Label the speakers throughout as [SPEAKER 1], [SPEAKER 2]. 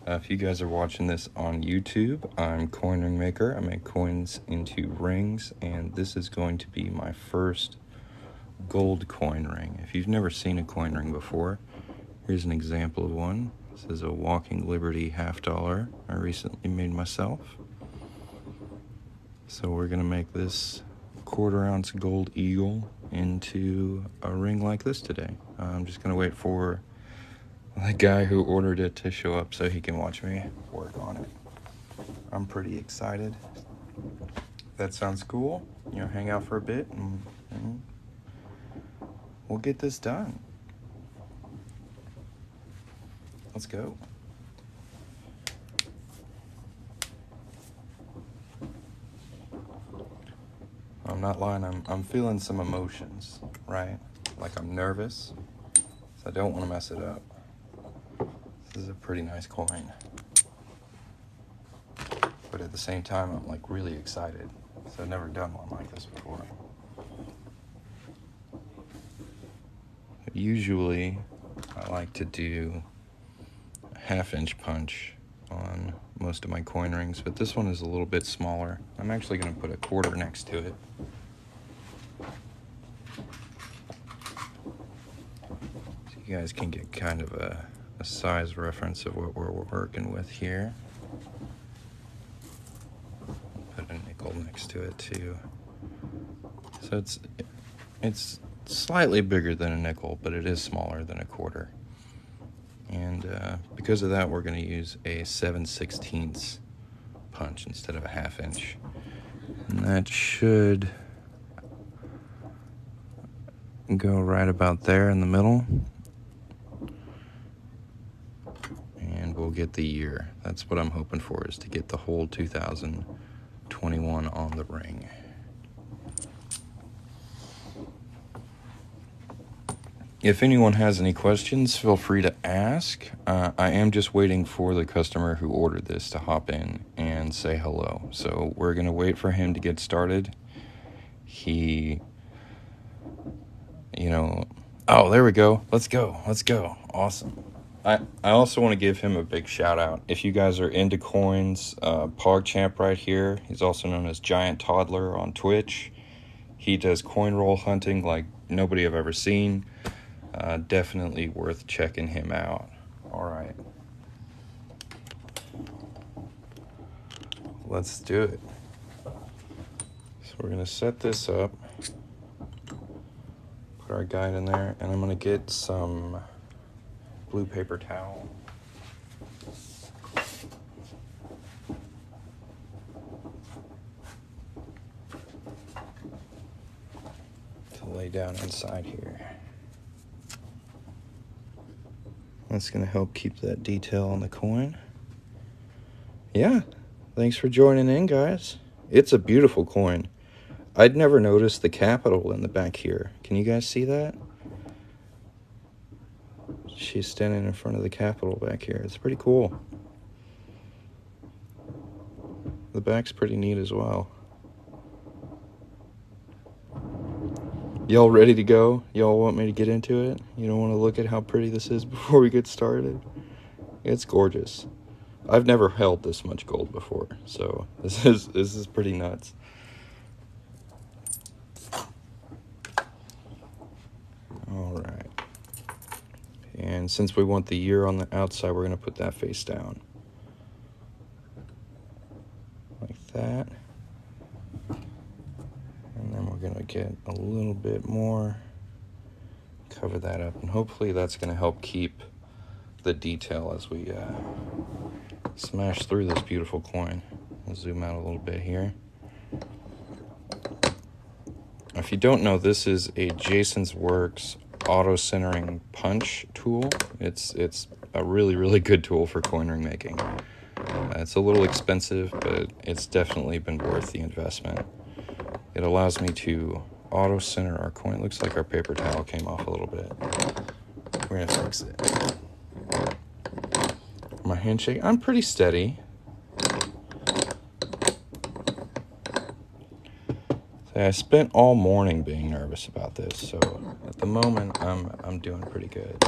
[SPEAKER 1] If you guys are watching this on YouTube, I'm Coin Ring Maker. I make coins into rings, and this is going to be my first gold coin ring. If you've never seen a coin ring before, here's an example of one. This is a Walking Liberty $50 I recently made myself. So we're going to make this quarter-ounce gold eagle into a ring like this today. I'm just going to wait for the guy who ordered it to show up so he can watch me work on it. I'm pretty excited. That sounds cool. You know, hang out for a bit and we'll get this done. Let's go. I'm not lying, I'm feeling some emotions, right? Like I'm nervous, so I don't want to mess it up. This is a pretty nice coin. But at the same time, I'm like really excited. So I've never done one like this before. Usually, I like to do a 1/2-inch punch on most of my coin rings, but this one is a little bit smaller. I'm actually going to put a quarter next to it. So you guys can get kind of a size reference of what we're working with here. Put a nickel next to it too. So it's slightly bigger than a nickel, but it is smaller than a quarter. And because of that, we're going to use a 7/16 punch instead of a 1/2-inch. And that should go right about there in the middle. And we'll get the year. That's what I'm hoping for, is to get the whole 2021 on the ring. If anyone has any questions, feel free to ask. I am just waiting for the customer who ordered this to hop in and say hello. So we're going to wait for him to get started. Oh, there we go. Let's go. Awesome. I also want to give him a big shout out. If you guys are into coins, PogChamp right here. He's also known as Giant Toddler on Twitch. He does coin roll hunting like nobody I've ever seen. Definitely worth checking him out. All right. Let's do it. So we're going to set this up. Put our guide in there, and I'm going to get some blue paper towel. To lay down inside here. That's going to help keep that detail on the coin. Yeah, thanks for joining in, guys. It's a beautiful coin. I'd never noticed the capital in the back here. Can you guys see that? She's standing in front of the capital back here. It's pretty cool. The back's pretty neat as well. Y'all ready to go? Y'all want me to get into it? You don't want to look at how pretty this is before we get started? It's gorgeous. I've never held this much gold before, so this is pretty nuts. All right. And since we want the year on the outside, we're going to put that face down. Like that. And then we're going to get a little bit more. Cover that up. And hopefully that's going to help keep the detail as we smash through this beautiful coin. I'll zoom out a little bit here. If you don't know, this is a Jason's Works auto-centering punch tool. It's a really good tool for coin ring making. It's a little expensive, but it's definitely been worth the investment. It allows me to auto-center our coin. It looks like our paper towel came off a little bit. We're gonna fix it. My handshake, I'm pretty steady. I spent all morning being nervous about this, so at the moment I'm doing pretty good.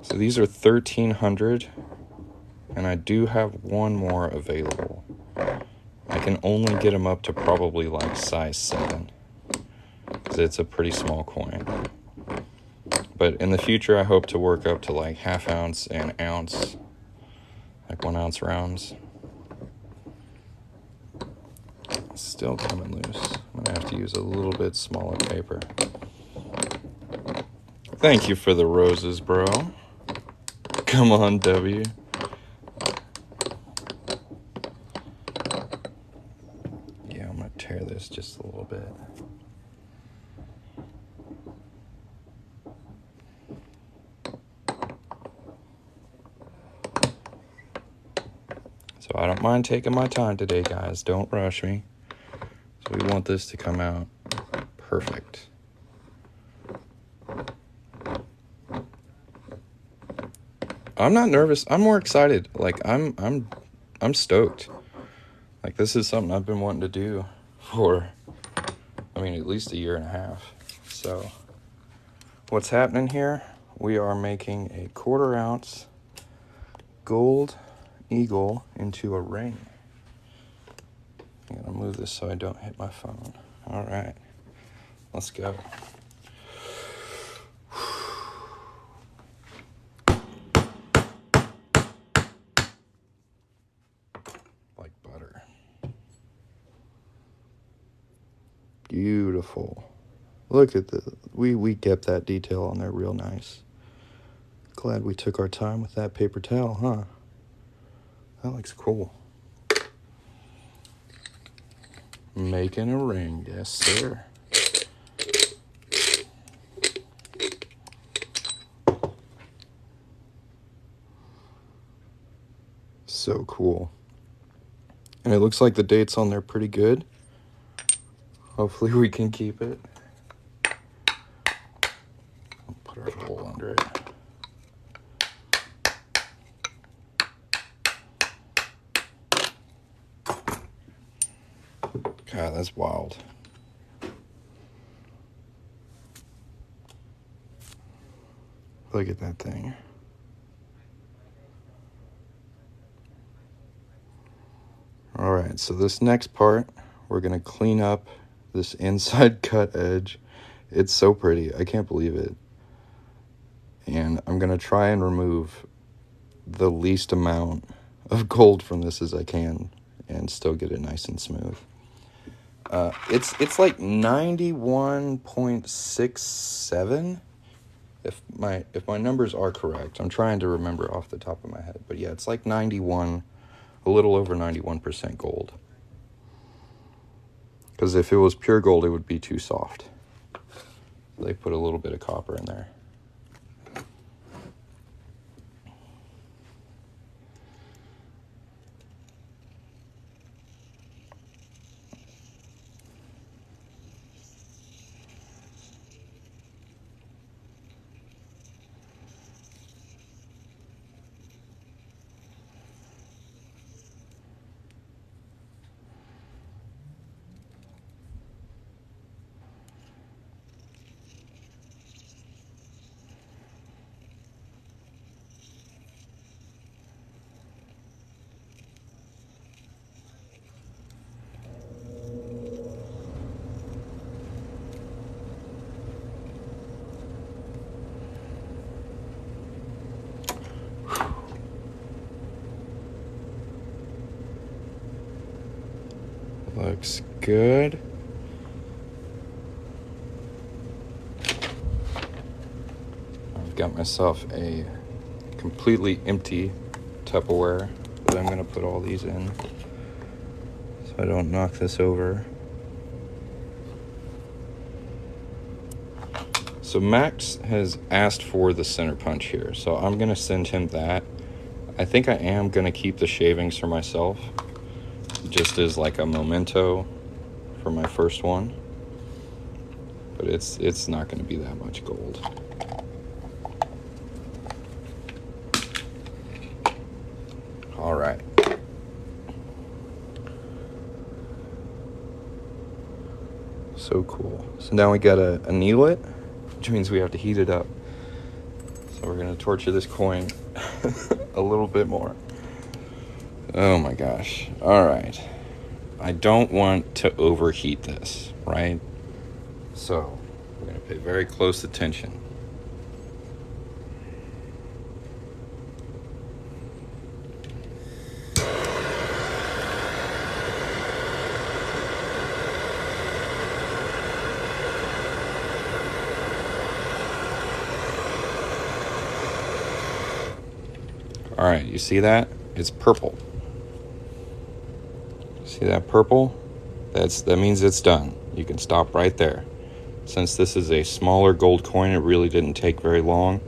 [SPEAKER 1] So these are 1,300, and I do have one more available. I can only get them up to probably like size 7, because it's a pretty small coin. But in the future, I hope to work up to like ½ ounce and ounce, like 1 ounce rounds. It's still coming loose. I'm gonna have to use a little bit smaller paper. Thank you for the roses, bro. Come on, W. Yeah, I'm gonna tear this just a little bit. So I don't mind taking my time today, guys. Don't rush me. So we want this to come out perfect. I'm not nervous. I'm more excited. Like I'm stoked. Like this is something I've been wanting to do for, I mean, at least 1.5 years. So what's happening here? We are making a 1/4 ounce gold eagle into a ring. I'm gonna move this so I don't hit my phone. All right, let's go. Like butter. Beautiful. Look at the, we kept that detail on there real nice. Glad we took our time with that paper towel, huh? That looks cool. Making a ring, yes sir. So cool. And it looks like the date's on there pretty good. Hopefully we can keep it. I'll put our hole under it. God, that's wild. Look at that thing. All right, so this next part, we're gonna clean up this inside cut edge. It's so pretty, I can't believe it. And I'm gonna try and remove the least amount of gold from this as I can and still get it nice and smooth. It's like 91.67 if my numbers are correct. I'm trying to remember off the top of my head, but yeah, it's like 91, a little over 91% gold. Because if it was pure gold, it would be too soft. They put a little bit of copper in there. Looks good. I've got myself a completely empty Tupperware that I'm going to put all these in so I don't knock this over. So Max has asked for the center punch here, so I'm going to send him that. I think I am going to keep the shavings for myself, just as like a memento for my first one. But it's not going to be that much gold. All right. So cool. So now we got to anneal it, which means we have to heat it up. So we're we're gonna torture this coin a little bit more. Oh my gosh. All right. I don't want to overheat this, right? So we're gonna pay very close attention. All right, you see that? It's purple. See that purple? That means it's done. You can stop right there. Since this is a smaller gold coin, it really didn't take very long.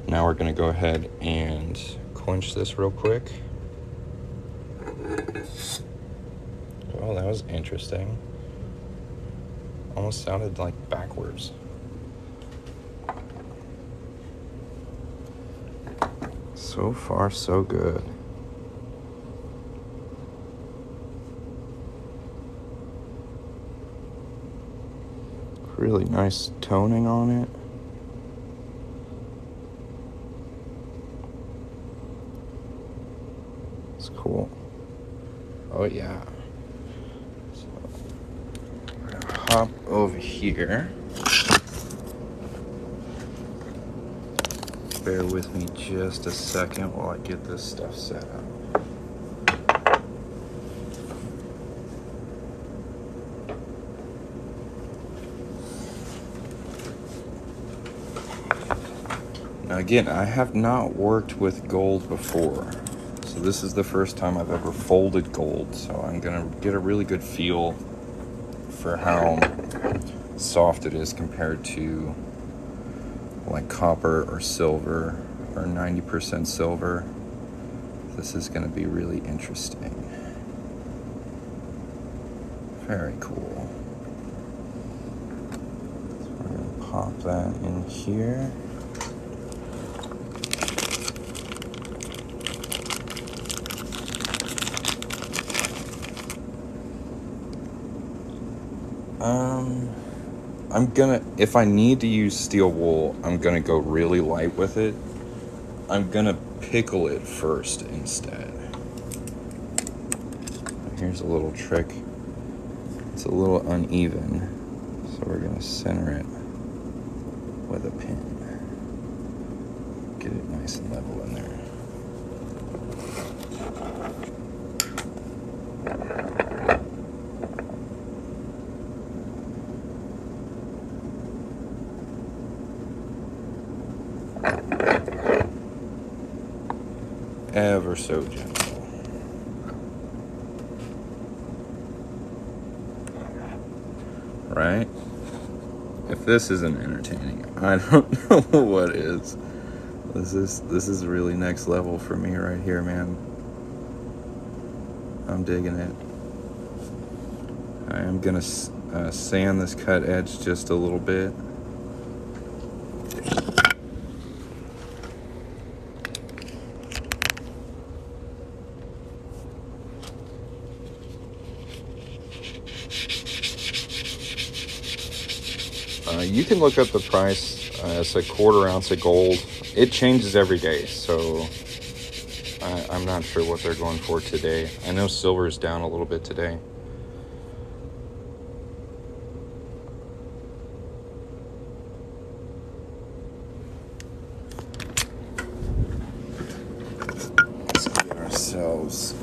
[SPEAKER 1] Now we're going to go ahead and quench this real quick. Oh, that was interesting. Almost sounded like backwards. So far, so good. Really nice toning on it. It's cool. Oh yeah. So we're gonna hop over here. Bear with me just a second while I get this stuff set up. Now again, I have not worked with gold before, so this is the first time I've ever folded gold, so I'm gonna get a really good feel for how soft it is compared to like copper or silver or 90% silver. This is gonna be really interesting. Very cool. So we're gonna pop that in here. I'm gonna, if I need to use steel wool, I'm gonna go really light with it. I'm gonna pickle it first instead. Here's a little trick. It's a little uneven, so we're gonna center it with a pin. Get it nice and level in there. Ever so gentle. Right? If this isn't entertaining, I don't know what is. This is really next level for me right here, man. I'm digging it. I am gonna sand this cut edge just a little bit. You can look up the price. It's a 1/4 ounce of gold. It changes every day, so I'm not sure what they're going for today. I know silver's down a little bit today. Let's get ourselves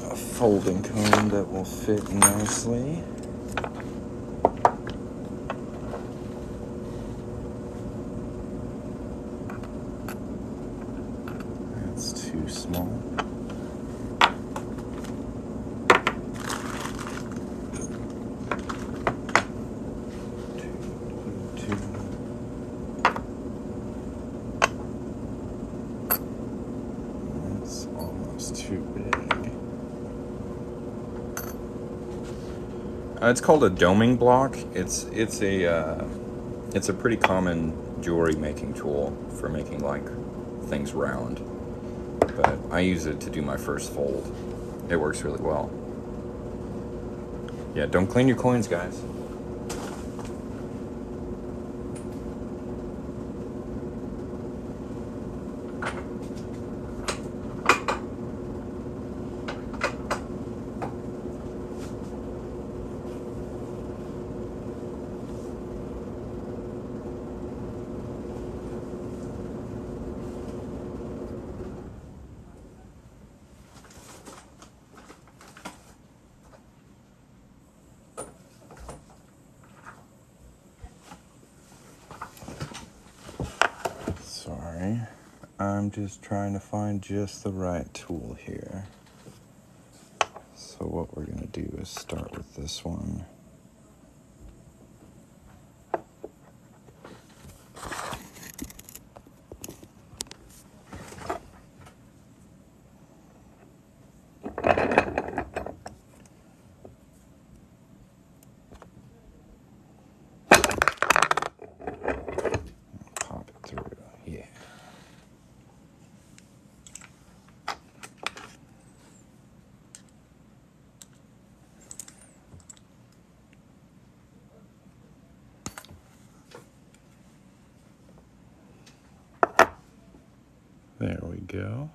[SPEAKER 1] a folding comb that will fit nicely. Too small. Two. That's almost too big. It's called a doming block. It's a pretty common jewelry making tool for making like things round. But I use it to do my first fold. It works really well. Yeah, don't clean your coins, guys. I'm just trying to find just the right tool here. So what we're going to do is start with this one. Pop it through, yeah. There we go.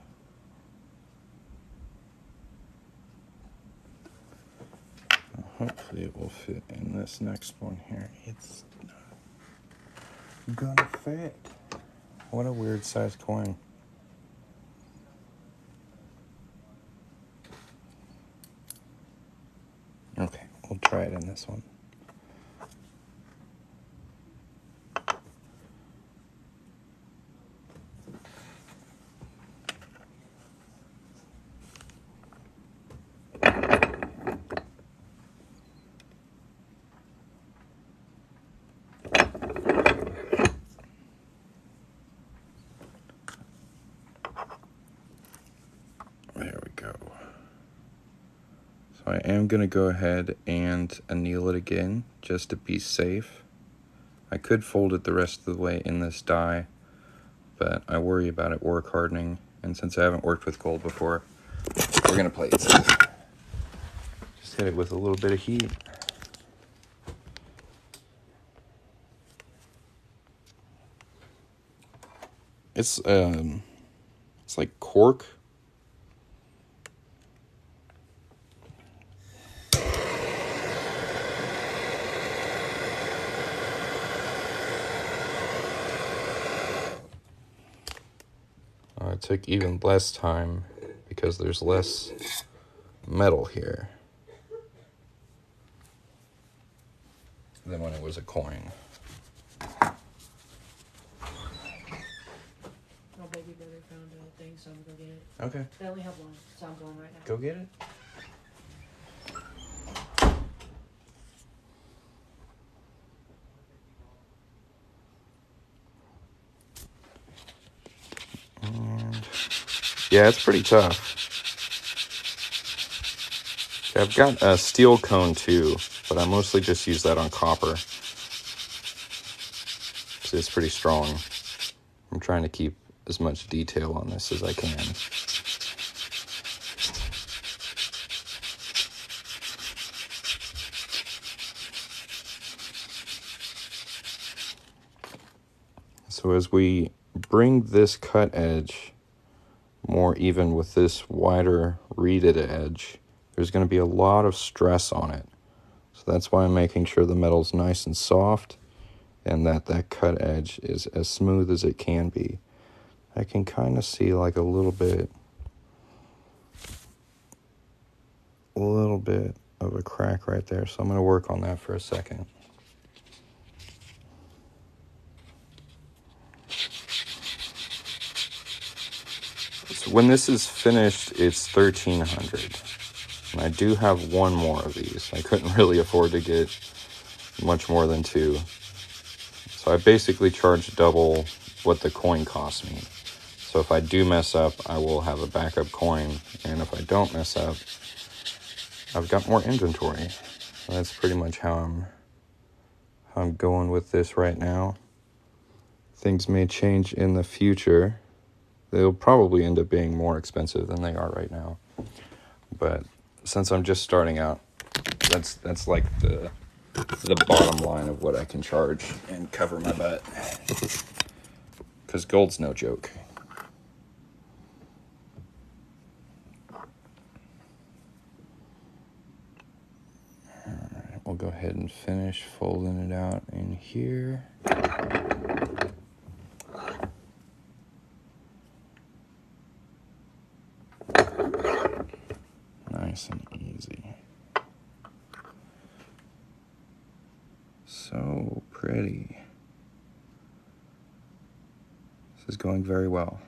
[SPEAKER 1] Hopefully it will fit in this next one here. It's not gonna fit. What a weird sized coin. Okay, we'll try it in this one. There we go. So I am going to go ahead and anneal it again, just to be safe. I could fold it the rest of the way in this die, but I worry about it work hardening, and since I haven't worked with gold before, we're going to play it safe. Just hit it with a little bit of heat. It's like cork. It took even less time because there's less metal here than when it was a coin.
[SPEAKER 2] My baby brother found a thing, so I'm gonna go get it.
[SPEAKER 1] Okay.
[SPEAKER 2] They only have one, so I'm going right now.
[SPEAKER 1] Go get it. And yeah, it's pretty tough. I've got a steel cone too, but I mostly just use that on copper. It's pretty strong. I'm trying to keep as much detail on this as I can. So as we bring this cut edge more even with this wider reeded edge, there's going to be a lot of stress on it. So that's why I'm making sure the metal's nice and soft and that that cut edge is as smooth as it can be. I can kind of see like a little bit of a crack right there, so I'm going to work on that for a second. So when this is finished, it's 1,300. And I do have one more of these. I couldn't really afford to get much more than two. So I basically charge double what the coin cost me. So if I do mess up, I will have a backup coin. And if I don't mess up, I've got more inventory. So that's pretty much how I'm going with this right now. Things may change in the future. They'll probably end up being more expensive than they are right now. But since I'm just starting out, that's like the bottom line of what I can charge and cover my butt. Because gold's no joke. Alright, we'll go ahead and finish folding it out in here. Nice and easy. So pretty. This is going very well.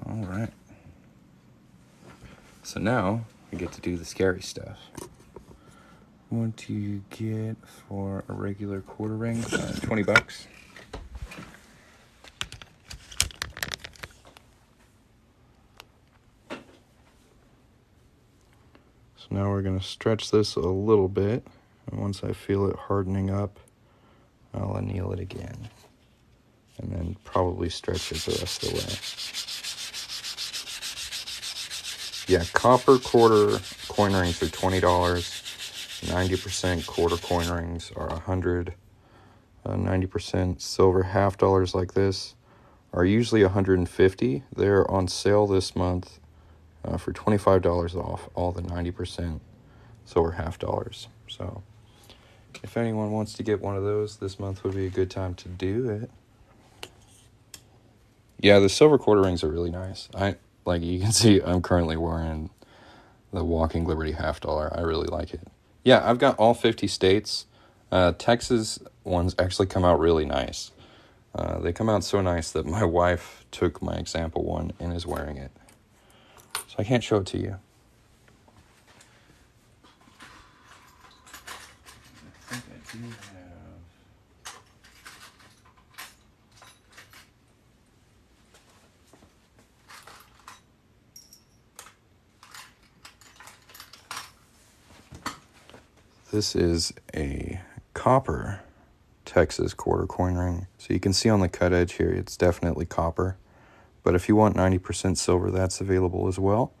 [SPEAKER 1] All right. So now we get to do the scary stuff. What do you get for a regular quarter ring? $20. So now we're going to stretch this a little bit. And once I feel it hardening up, I'll anneal it again. And then probably stretch it the rest of the way. Yeah, copper quarter coin rings are $20. 90% quarter coin rings are $100. 90% silver half dollars like this are usually $150. They're on sale this month for $25 off all the 90% silver half dollars. So if anyone wants to get one of those, this month would be a good time to do it. Yeah, the silver quarter rings are really nice. Like you can see, I'm currently wearing the Walking Liberty half dollar. I really like it. Yeah, I've got all 50 states. Texas ones actually come out really nice. They come out so nice that my wife took my example one and is wearing it. So I can't show it to you. I think I do have... This is a copper Texas quarter coin ring. So you can see on the cut edge here, it's definitely copper. But if you want 90% silver, that's available as well.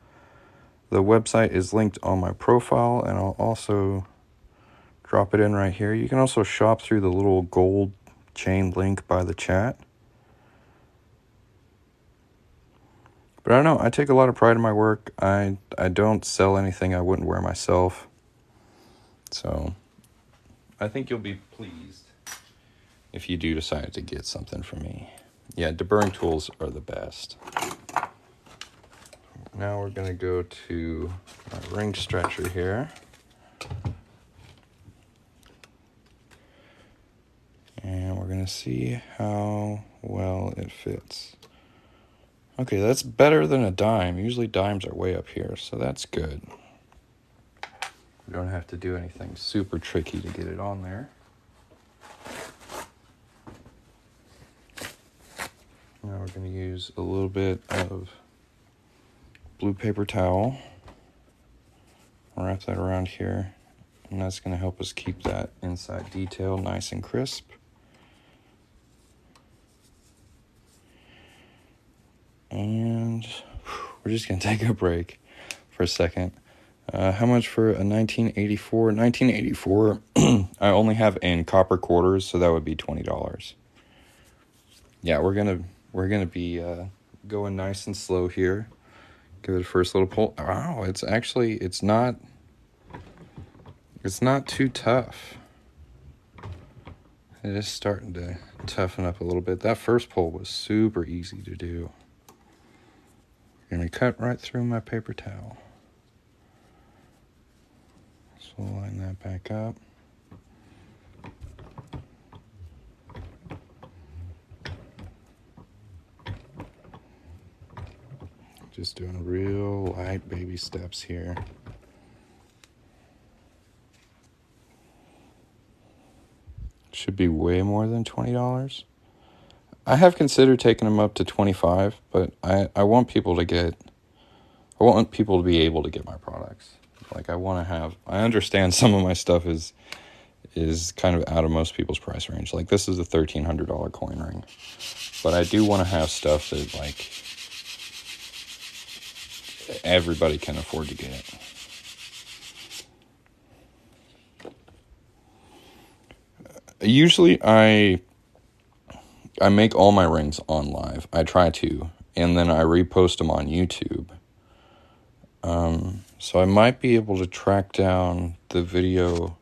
[SPEAKER 1] The website is linked on my profile, and I'll also drop it in right here. You can also shop through the little gold chain link by the chat. But I don't know, I take a lot of pride in my work. I don't sell anything I wouldn't wear myself. So I think you'll be pleased if you do decide to get something from me. Yeah, deburring tools are the best. Now we're going to go to our ring stretcher here. And we're going to see how well it fits. Okay, that's better than a dime. Usually dimes are way up here, so that's good. We don't have to do anything super tricky to get it on there. Now we're going to use a little bit of blue paper towel. Wrap that around here, and that's going to help us keep that inside detail nice and crisp. And we're just going to take a break for a second. How much for a 1984? 1984, I only have in copper quarters, so that would be $20. Yeah, we're gonna be going nice and slow here. Give it a first little pull. Wow, it's not too tough. It is starting to toughen up a little bit. That first pull was super easy to do. Gonna cut right through my paper towel. So we'll line that back up. Just doing real light baby steps here. Should be way more than $20. I have considered taking them up to $25, but I want people to be able to get my products. Like I understand some of my stuff is kind of out of most people's price range. Like this is a $1,300 coin ring, but I do want to have stuff that like everybody can afford to get. Usually I make all my rings on live. I try to, and then I repost them on YouTube. So I might be able to track down the video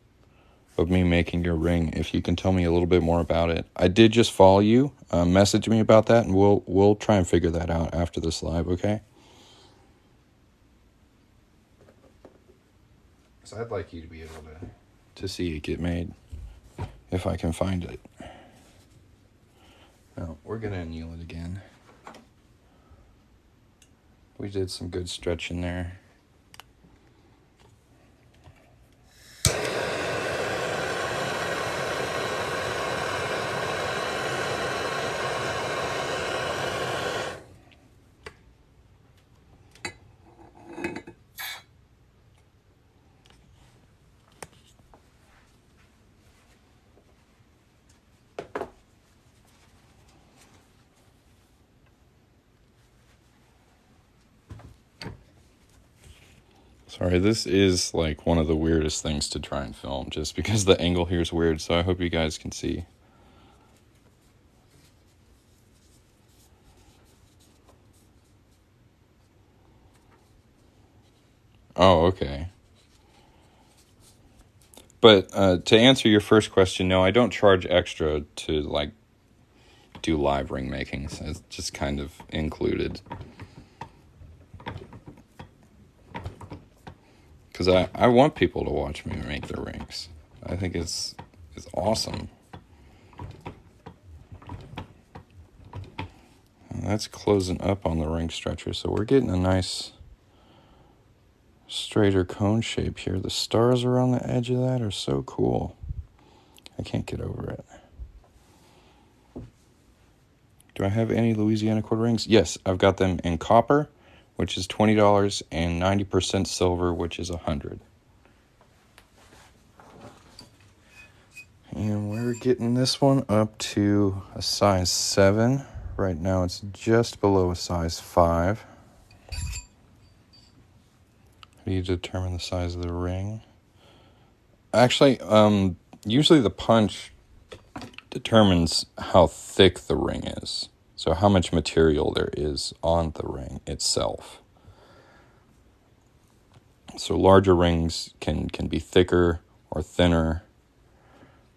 [SPEAKER 1] of me making your ring if you can tell me a little bit more about it. I did just follow you. Message me about that, and we'll try and figure that out after this live, okay? So I'd like you to be able to see it get made if I can find it. Now, we're going to anneal it again. We did some good stretching there. Sorry, this is like one of the weirdest things to try and film just because the angle here is weird, so I hope you guys can see. Oh, okay. But to answer your first question, no, I don't charge extra to like do live ring making. So it's just kind of included. Because I want people to watch me make their rings. I think it's awesome. And that's closing up on the ring stretcher, so we're getting a nice straighter cone shape here. The stars around the edge of that are so cool. I can't get over it. Do I have any Louisiana quarter rings? Yes, I've got them in copper, which is $20, and 90% silver, which is $100. And we're getting this one up to a size 7. Right now it's just below a size 5. How do you determine the size of the ring? Actually, usually the punch determines how thick the ring is. So how much material there is on the ring itself. So larger rings can be thicker or thinner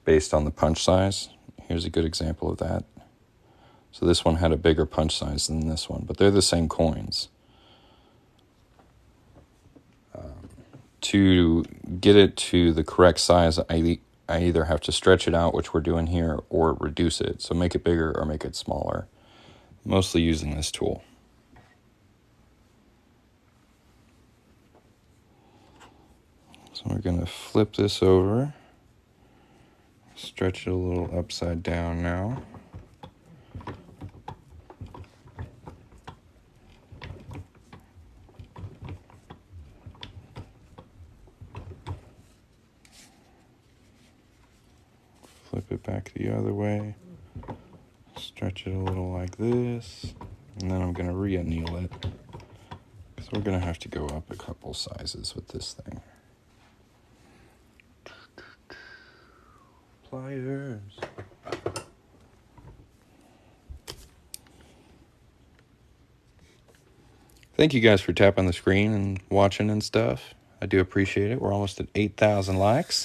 [SPEAKER 1] based on the punch size. Here's a good example of that. So this one had a bigger punch size than this one, but they're the same coins. To get it to the correct size, I either have to stretch it out, which we're doing here, or reduce it. So make it bigger or make it smaller. Mostly using this tool. So we're going to flip this over. Stretch it a little upside down now. Flip it back the other way. Stretch it a little like this. And then I'm going to re-anneal it. Because we're going to have to go up a couple sizes with this thing. Pliers. Thank you guys for tapping the screen and watching and stuff. I do appreciate it. We're almost at 8,000 likes.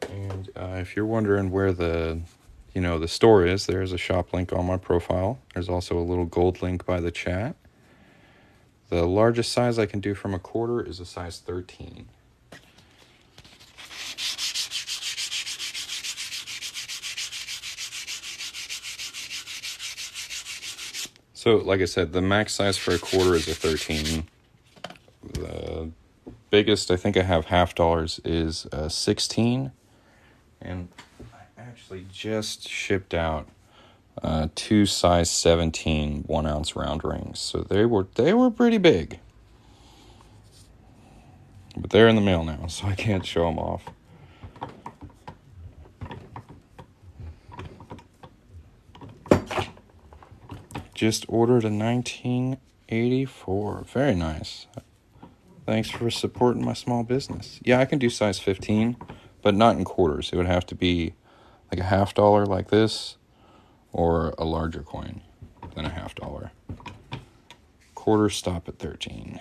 [SPEAKER 1] And if you're wondering where the store is, there's a shop link on my profile. There's also a little gold link by the chat. The largest size I can do from a quarter is a size 13. So, like I said, the max size for a quarter is a 13. The biggest I think I have $half is a 16. And I actually just shipped out 2 size 17 1-ounce round rings. So they were pretty big. But they're in the mail now, so I can't show them off. Just ordered a 1984. Very nice. Thanks for supporting my small business. Yeah, I can do size 15, but not in quarters. It would have to be like a $half like this, or a larger coin than a $half. Quarters stop at 13.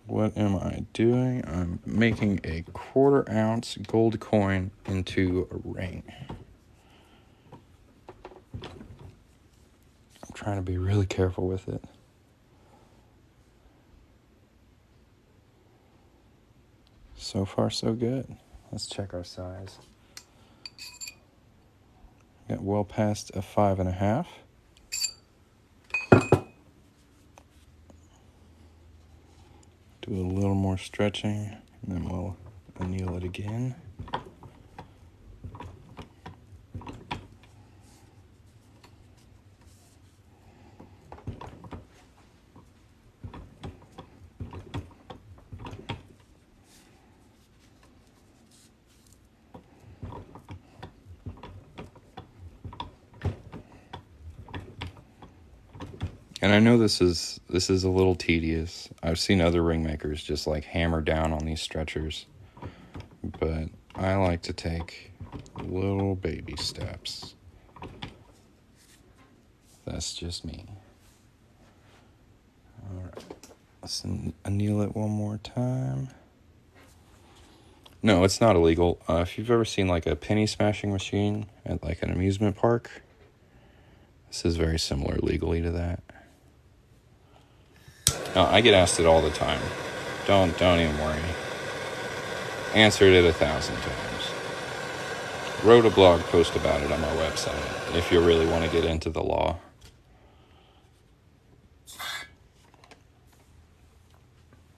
[SPEAKER 1] What am I doing? I'm making a 1/4 ounce gold coin into a ring. trying to be really careful with it. So far, so good. Let's check our size. Got well past a 5.5. Do a little more stretching, and then we'll anneal it again. And I know this is a little tedious. I've seen other ring makers just like hammer down on these stretchers, but I like to take little baby steps. That's just me. All right, let's anneal it one more time. No, it's not illegal. If you've ever seen like a penny smashing machine at like an amusement park, this is very similar legally to that. No, I get asked it all the time. Don't even worry. Answered it 1,000 times. Wrote a blog post about it on my website if you really want to get into the law.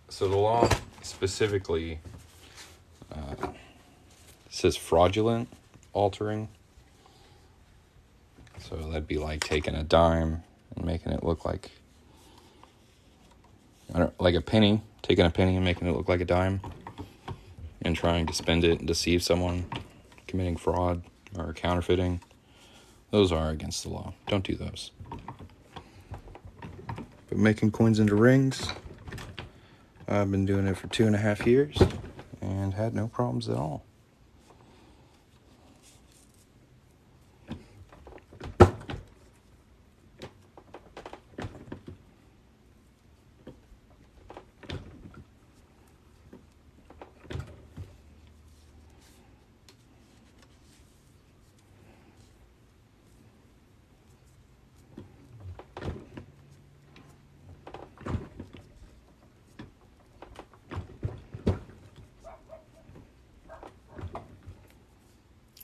[SPEAKER 1] So the law specifically says fraudulent altering. So that'd be like taking a dime and making it look like, like a penny, taking a penny and making it look like a dime, and trying to spend it and deceive someone, committing fraud or counterfeiting. Those are against the law. Don't do those. But making coins into rings, I've been doing it for 2.5 years and had no problems at all.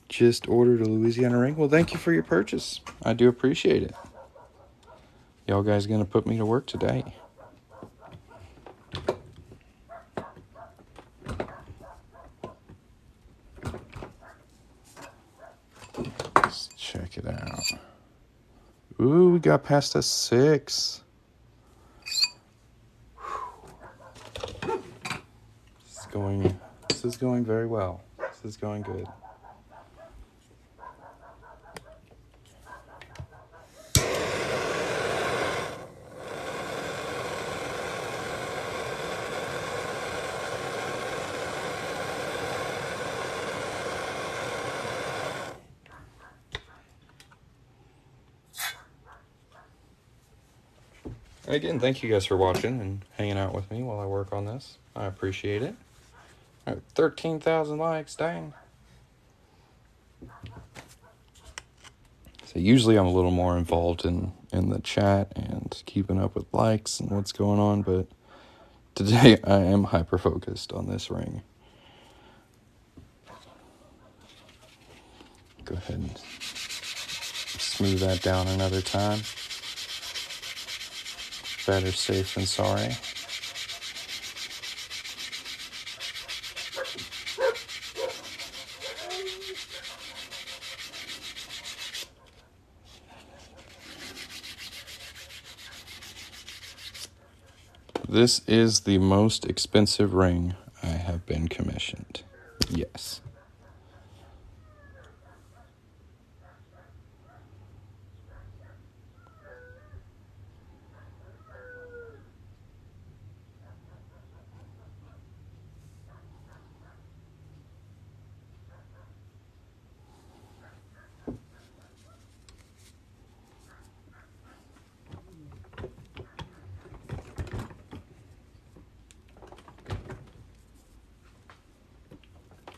[SPEAKER 1] Just ordered a Louisiana ring. Well, thank you for your purchase. I do appreciate it. Y'all guys gonna put me to work today. Let's check it out. Ooh, we got past a 6. This is going very well. This is going good. And again, thank you guys for watching and hanging out with me while I work on this. I appreciate it. All right, 13,000 likes, dang. So usually I'm a little more involved in the chat and keeping up with likes and what's going on, but today I am hyper-focused on this ring. Go ahead and smooth that down another time. Better safe than sorry. This is the most expensive ring I have been commissioned. Yes.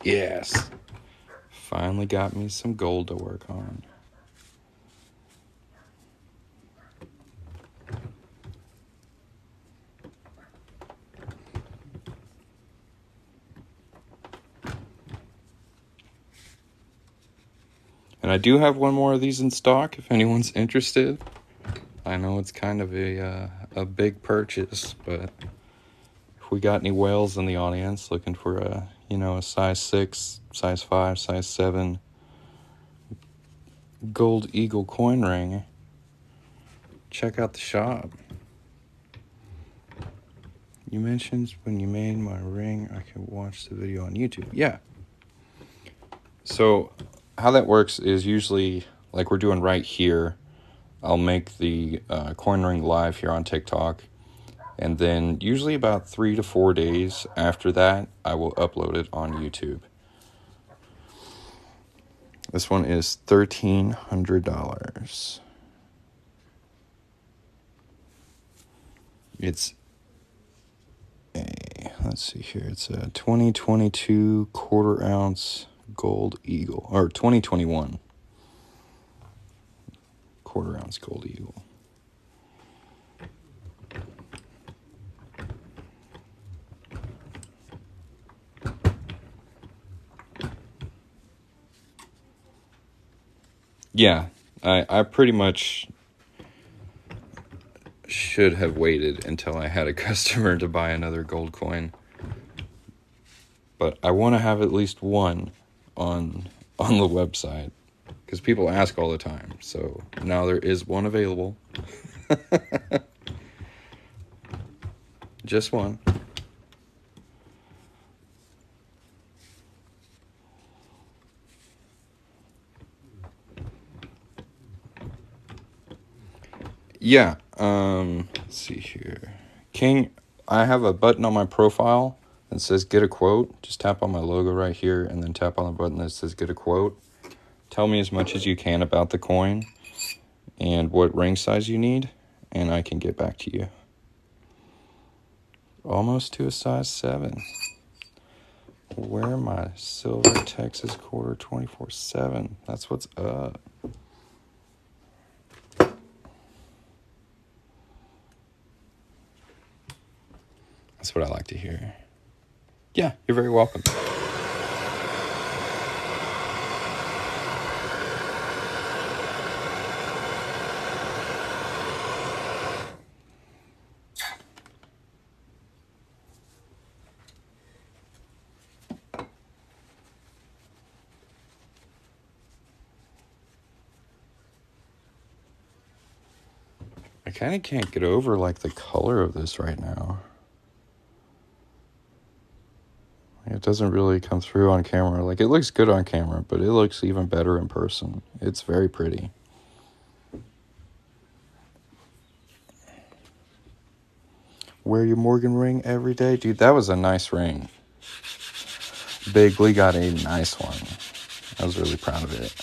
[SPEAKER 1] Yes. Finally got me some gold to work on. And I do have one more of these in stock if anyone's interested. I know it's kind of a big purchase, but if we got any whales in the audience looking for a size 6, size 5, size 7 gold eagle coin ring, check out the shop. You mentioned when you made my ring, I could watch the video on YouTube. Yeah. So how that works is usually, like we're doing right here, I'll make the coin ring live here on TikTok. And then usually about 3 to 4 days after that, I will upload it on YouTube. This one is $1,300. It's let's see here. It's a 2022 quarter ounce gold eagle, or 2021 quarter ounce gold eagle. Yeah, I pretty much should have waited until I had a customer to buy another gold coin. But I want to have at least one on the website because people ask all the time. So now there is one available. Just one. Yeah, let's see here. King, I have a button on my profile that says get a quote. Just tap on my logo right here and then tap on the button that says get a quote. Tell me as much as you can about the coin and what ring size you need, and I can get back to you. Almost to a size 7. Wear my silver Texas quarter 24/7. That's what's up. That's what I like to hear. Yeah, you're very welcome. I kind of can't get over like the color of this right now. It doesn't really come through on camera. Like, it looks good on camera, but it looks even better in person. It's very pretty. Wear your Morgan ring every day? Dude, that was a nice ring. Big Lee got a nice one. I was really proud of it.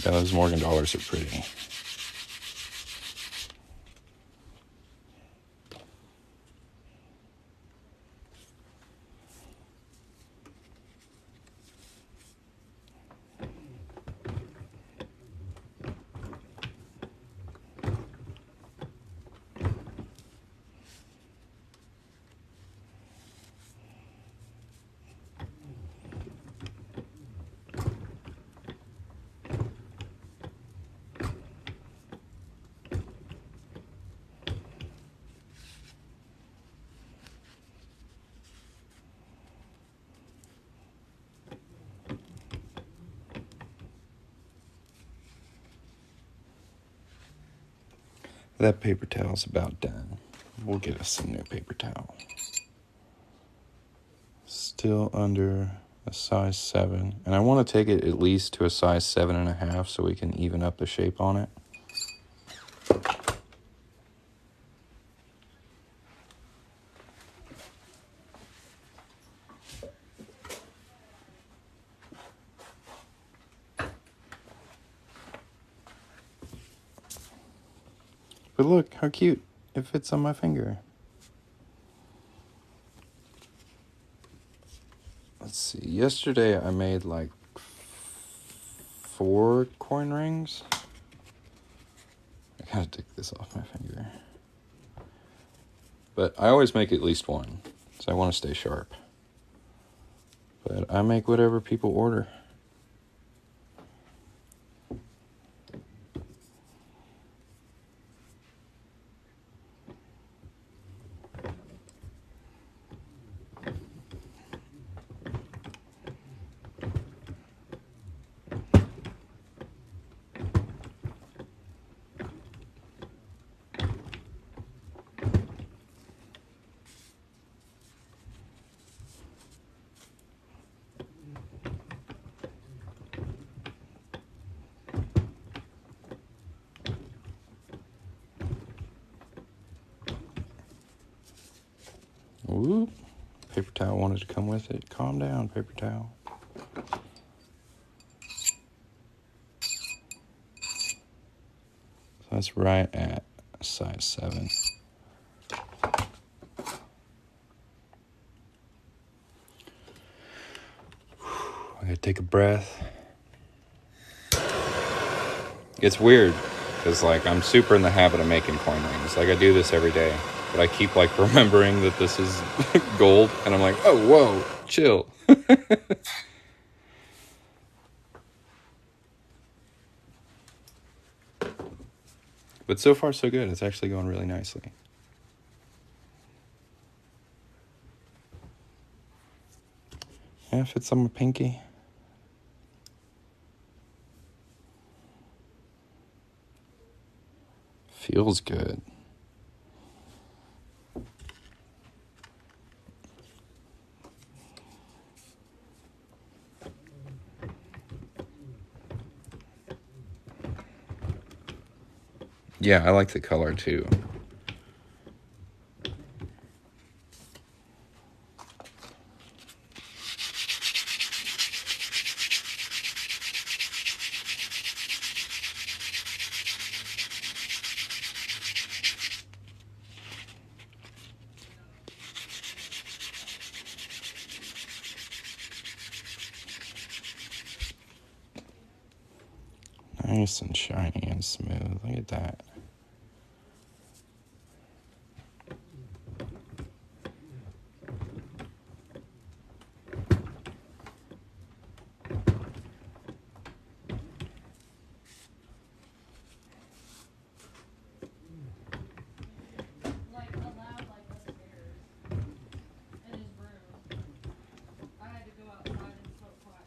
[SPEAKER 1] Those Morgan dollars are pretty. That paper towel's about done. We'll get us some new paper towel. Still under a size 7. And I want to take it at least to a size 7.5 so we can even up the shape on it. But look, how cute. It fits on my finger. Let's see. Yesterday I made like 4 coin rings. I gotta take this off my finger. But I always make at least one, so I want to stay sharp. But I make whatever people order. Ooh, paper towel wanted to come with it. Calm down, paper towel. So that's right at size 7. I gotta take a breath. It's weird, because, like, I'm super in the habit of making coin rings. Like, I do this every day. But I keep, like, remembering that this is gold. And I'm like, oh, whoa, chill. But so far, so good. It's actually going really nicely. Yeah, fits on my pinky. Feels good. Yeah, I like the color too. Nice and shiny and smooth. Look at that.
[SPEAKER 2] Like allowed like upstairs in his room. I had to go outside and smoke pot.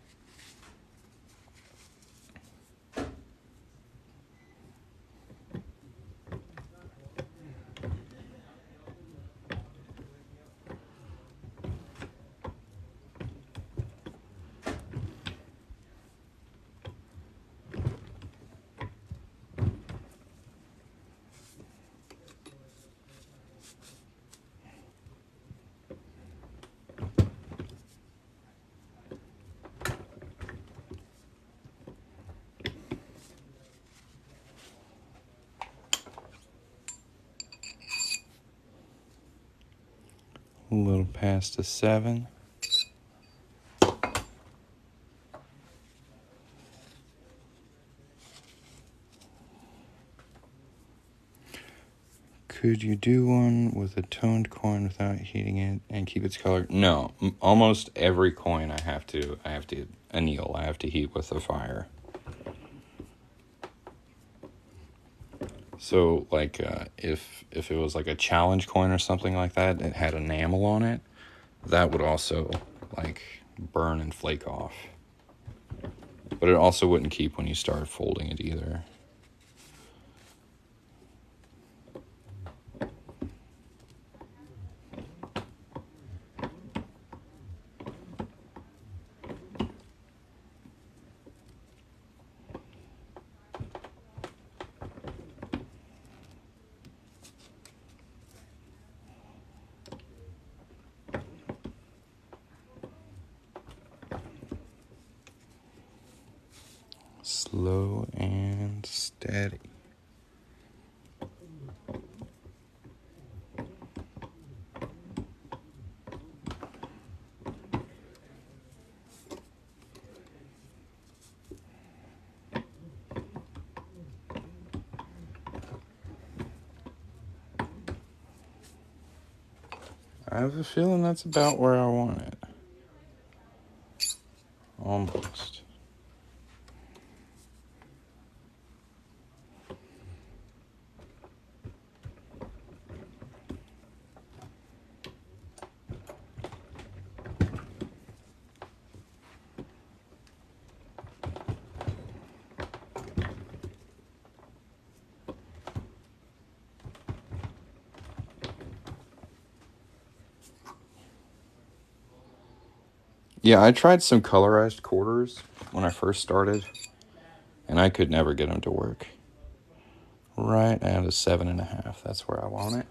[SPEAKER 1] A little past a 7. Could you do one with a toned coin without heating it and keep its color? No, almost every coin I have to anneal. I have to heat with the fire. So, like, if it was like a challenge coin or something like that, it had enamel on it, that would also, like, burn and flake off. But it also wouldn't keep when you start folding it either. Slow and steady. I have a feeling that's about where I want it. Almost. Yeah, I tried some colorized quarters when I first started, and I could never get them to work. Right at a 7.5. That's where I want it.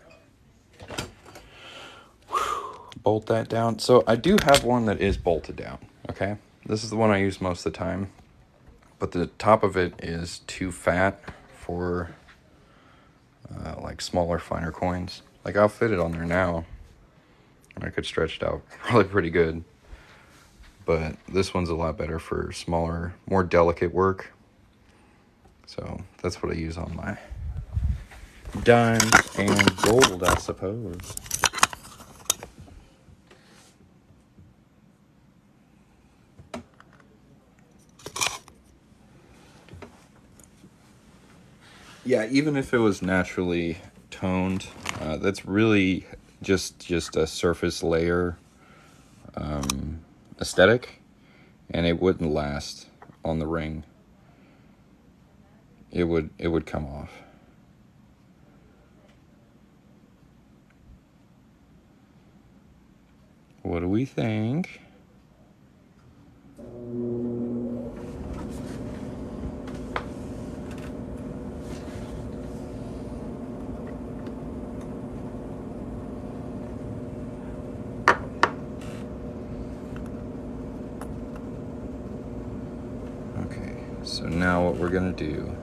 [SPEAKER 1] Bolt that down. So I do have one that is bolted down, okay? This is the one I use most of the time, but the top of it is too fat for like smaller, finer coins. Like I'll fit it on there now, and I could stretch it out probably pretty good. But this one's a lot better for smaller, more delicate work. So that's what I use on my dimes and gold, I suppose. Yeah, even if it was naturally toned, that's really just a surface layer aesthetic, and it wouldn't last on the ring. It would come off. What do we think? Okay, so now what we're gonna do,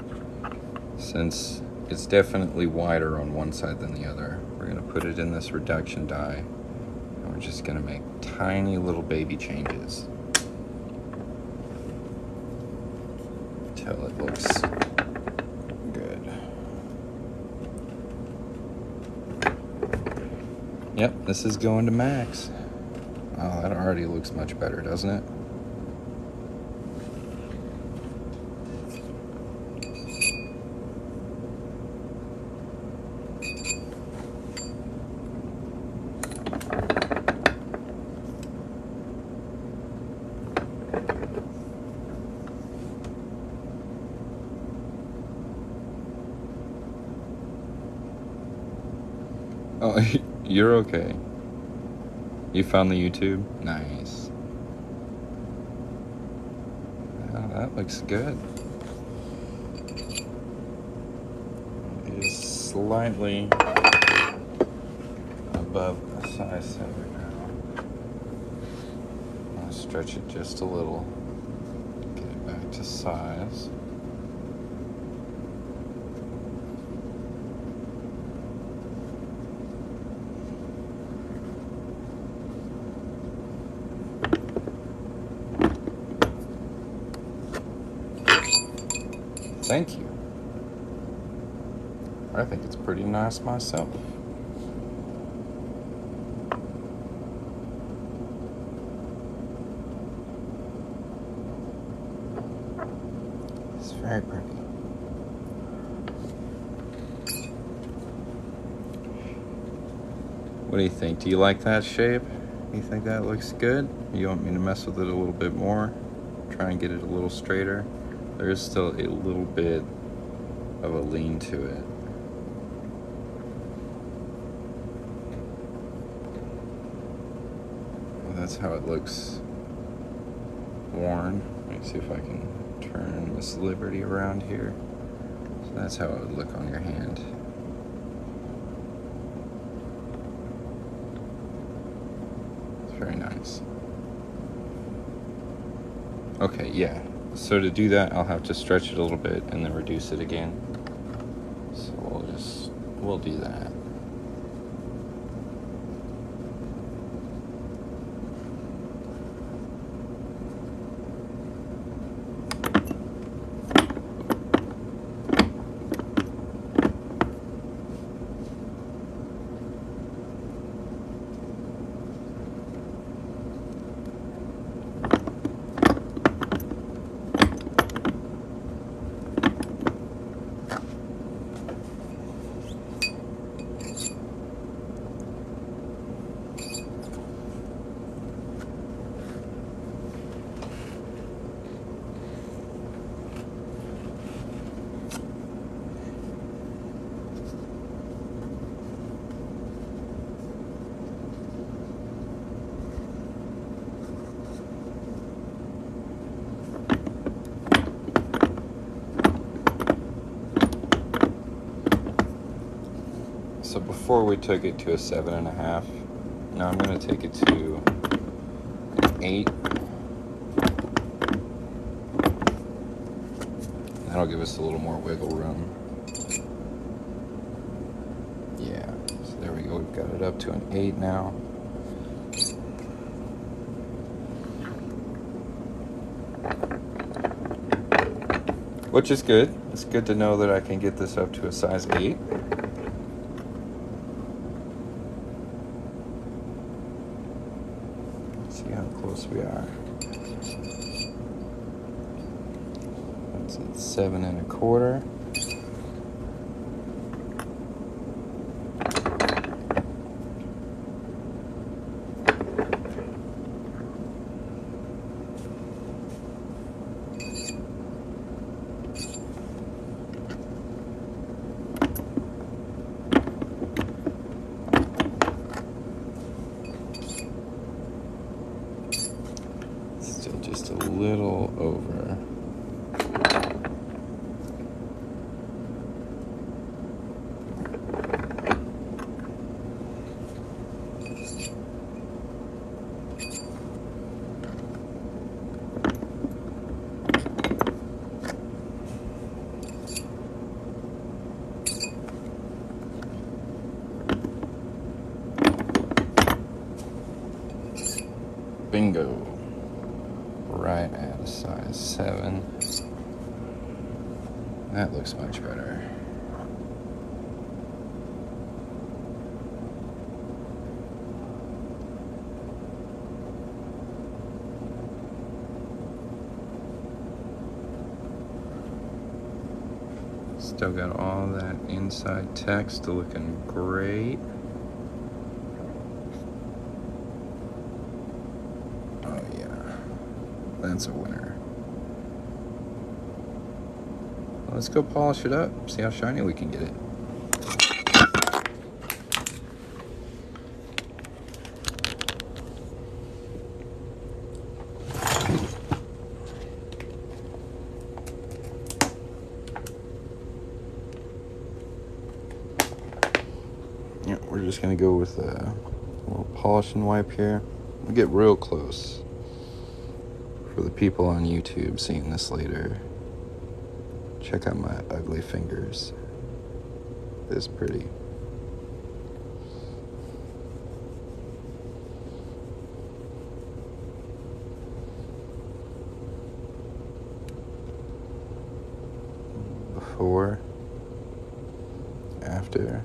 [SPEAKER 1] since it's definitely wider on one side than the other, we're gonna put it in this reduction die, and we're just gonna make tiny little baby changes until it looks good. Yep, this is going to max. Oh, that already looks much better, doesn't it? Oh, you're okay. You found the YouTube? Nice. Oh, that looks good. It is slightly above the size setter now. I'll stretch it just a little. Get it back to size. Thank you. I think it's pretty nice myself. It's very pretty. What do you think? Do you like that shape? You think that looks good? You want me to mess with it a little bit more? Try and get it a little straighter? There is still a little bit of a lean to it. Well, that's how it looks worn. Let me see if I can turn Miss Liberty around here. So that's how it would look on your hand. It's very nice. Okay, yeah. So to do that, I'll have to stretch it a little bit and then reduce it again. So we'll do that. before we took it to a 7.5. Now I'm going to take it to an 8. That'll give us a little more wiggle room. Yeah, so there we go. We've got it up to an 8 now. Which is good. It's good to know that I can get this up to a size 8. See how close we are. That's at 7.25. Still just a little over. Bingo. Right at a size 7. That looks much better. Still got all that inside text looking great. Oh yeah, that's a winner. Let's go polish it up, see how shiny we can get it. Yeah, we're just gonna go with a little polishing wipe here. We'll get real close for the people on YouTube seeing this later. Check out my ugly fingers. It's pretty. Before, after.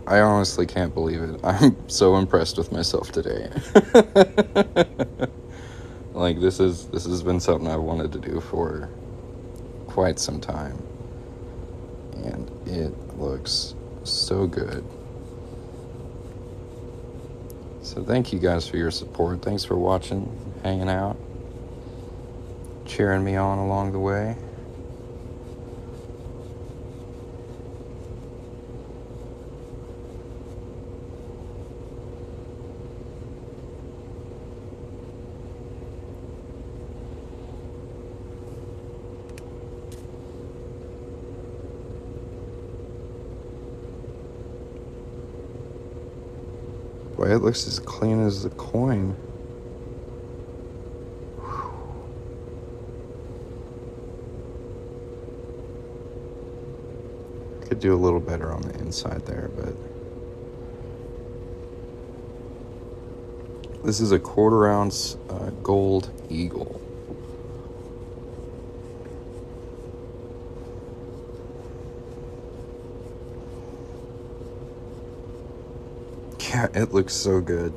[SPEAKER 1] I honestly can't believe it. I'm so impressed with myself today. Like this has been something I've wanted to do for quite some time. And it looks so good. So thank you guys for your support. Thanks for watching, hanging out, cheering me on along the way. Boy, it looks as clean as the coin. Could do a little better on the inside there, but this is a 1/4 ounce gold eagle. Yeah, it looks so good.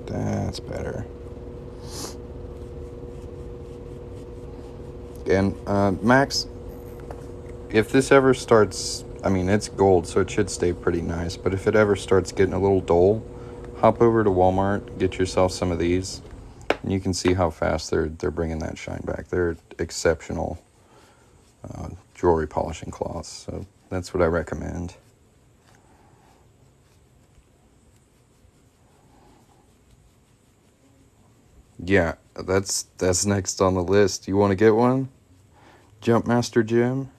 [SPEAKER 1] That's better. And Max, if this ever starts, I mean, it's gold, so it should stay pretty nice, but if it ever starts getting a little dull, hop over to Walmart, get yourself some of these, and you can see how fast they're bringing that shine back. They're exceptional jewelry polishing cloths. So That's what I recommend. Yeah, that's next on the list. You want to get one? Jumpmaster Jim?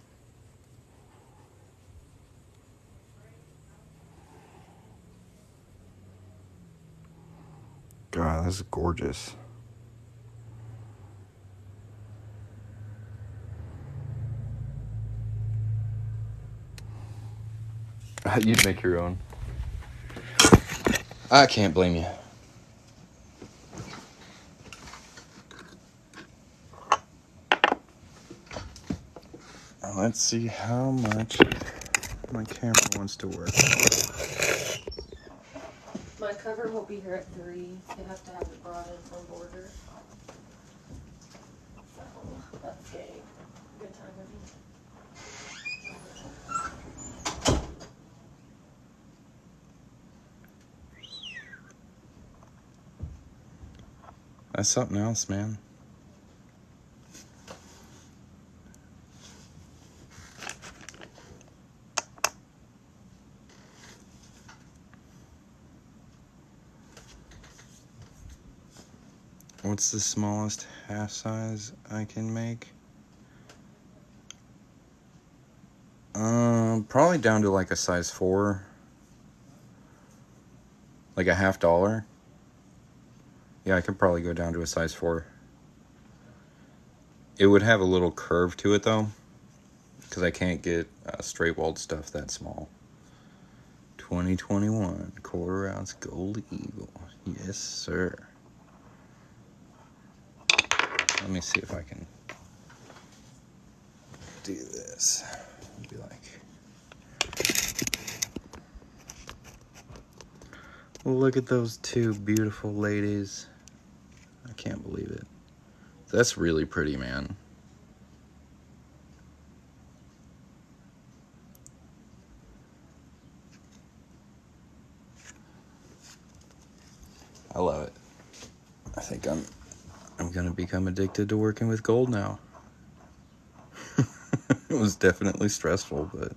[SPEAKER 1] God, this is gorgeous. You'd make your own. I can't blame you. Let's see how much my camera wants to work.
[SPEAKER 2] My cover will be here at 3. You have to have it brought in from Border. So that's a good time with me.
[SPEAKER 1] That's something else, man. What's the smallest half size I can make? Probably down to like a size 4. Like a $50. Yeah, I could probably go down to a size 4. It would have a little curve to it though, because I can't get straight walled stuff that small. 2021 quarter ounce gold eagle. Yes, sir. Let me see if I can do this. Be like, look at those two beautiful ladies. I can't believe it. That's really pretty, man. I love it. I think I'm gonna become addicted to working with gold now. It was definitely stressful, but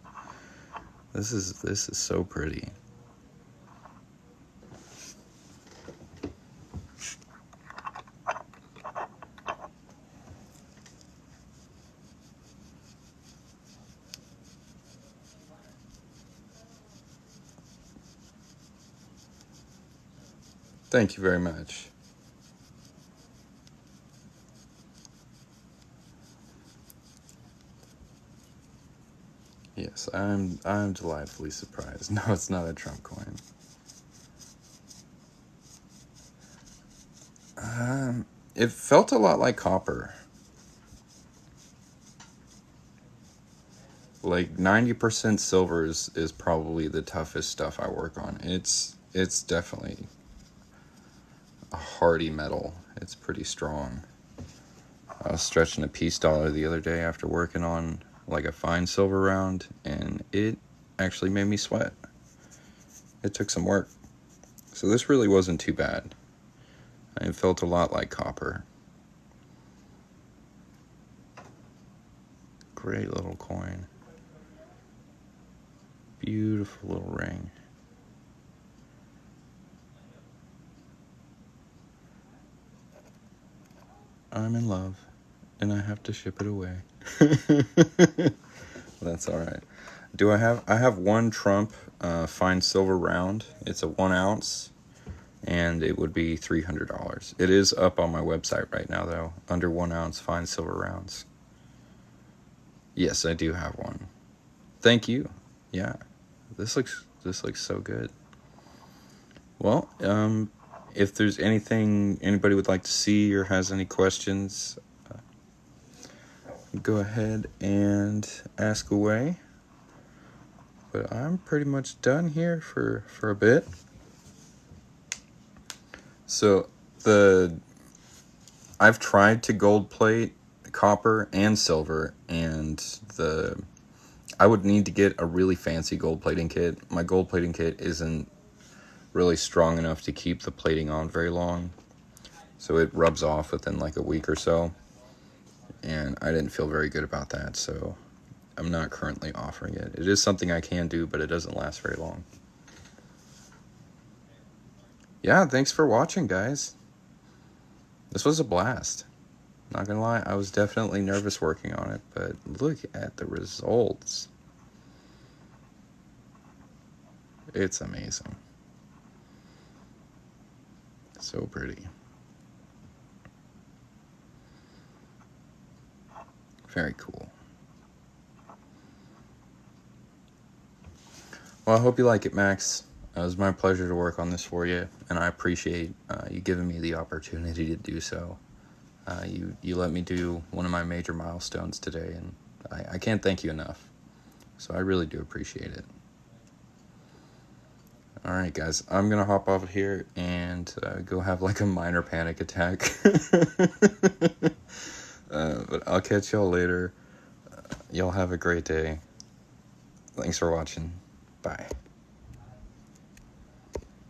[SPEAKER 1] this is so pretty. Thank you very much. Yes, I'm delightfully surprised. No, it's not a Trump coin. It felt a lot like copper. Like 90% silver is probably the toughest stuff I work on. It's definitely a hardy metal. It's pretty strong. I was stretching a peace dollar the other day after working on like a fine silver round, and it actually made me sweat. It took some work. So this really wasn't too bad. It felt a lot like copper. Great little coin. Beautiful little ring. I'm in love, and I have to ship it away. That's all right. I have one Trump fine silver round. It's a 1 ounce, and it would be $300. It is up on my website right now, though, under 1 ounce fine silver rounds. Yes, I do have one. Thank you. Yeah, this looks so good. Well, if there's anything anybody would like to see or has any questions, go ahead and ask away. But I'm pretty much done here for a bit. So I've tried to gold plate copper and silver, and I would need to get a really fancy gold plating kit. My gold plating kit isn't really strong enough to keep the plating on very long, so it rubs off within like a week or so, and I didn't feel very good about that. So I'm not currently offering it. It is something I can do, but it doesn't last very long. Yeah, thanks for watching, guys. This was a blast. Not gonna lie, I was definitely nervous working on it, but look at the results. It's amazing. So pretty. Very cool. Well, I hope you like it, Max. It was my pleasure to work on this for you, and I appreciate you giving me the opportunity to do so. You let me do one of my major milestones today, and I can't thank you enough. So I really do appreciate it. All right, guys, I'm going to hop off here and go have like a minor panic attack. But I'll catch y'all later. Y'all have a great day. Thanks for watching. Bye.